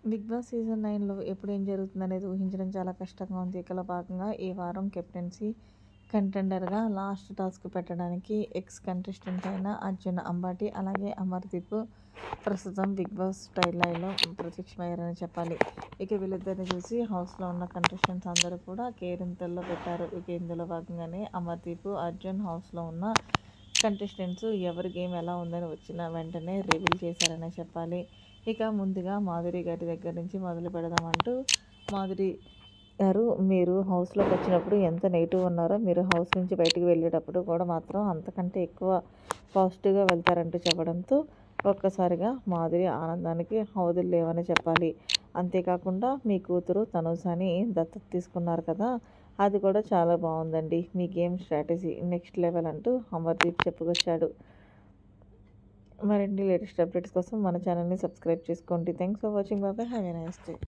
Big boss season 9లో ఎప్పుడు ఏం జరుగుతుందనేది ఊహించడం చాలా కష్టంగా ఉంది. ఇకలో భాగంగా ఈ వారం కెప్టెన్సీ కంటెండర్గా లాస్ట్ టాస్క్ పెట్టడానికి ఎక్స్ కంటెస్టెంట్ అయిన అర్జున్ అంబాటి అలాగే అమర్దీప్ ప్రస్తుతం బిగ్ బాస్ లైవ్లో ప్రత్యక్షమయ్యారని చెప్పాలి. ఇక వీళ్ళిద్దరిని చూసి హౌస్లో ఉన్న కంటెస్టెంట్స్ అందరూ కూడా కేరింతల్లో పెట్టారు. ఇక ఇందులో భాగంగానే అమర్దీప్, అర్జున్ హౌస్లో ఉన్న కంటెస్టెంట్స్ ఎవరి గేమ్ ఎలా ఉందని వచ్చిన వెంటనే రివీల్ చేశారనే చెప్పాలి. ఇక ముందుగా మాధురి గారి దగ్గర నుంచి మొదలు పెడదామంటూ, మాధురి గారు మీరు హౌస్లోకి వచ్చినప్పుడు ఎంత నెగిటివ్ ఉన్నారో, మీరు హౌస్ నుంచి బయటకు వెళ్ళేటప్పుడు కూడా మాత్రం అంతకంటే ఎక్కువ పాజిటివ్గా వెళ్తారంటూ చెప్పడంతో ఒక్కసారిగా మాధురి ఆనందానికి హౌదులు లేవని చెప్పాలి. అంతేకాకుండా మీ కూతురు తనూజని దత్తత తీసుకున్నారు కదా, అది కూడా చాలా బాగుందండి, మీ గేమ్ స్ట్రాటజీ నెక్స్ట్ లెవెల్ అంటూ అమర్దీప్ చెప్పుకొచ్చాడు. మరిన్ని లేటెస్ట్ అప్డేట్స్ కోసం మన ఛానల్ని సబ్స్క్రైబ్ చేసుకోండి. Thanks for watching. Bye. Have a nice day.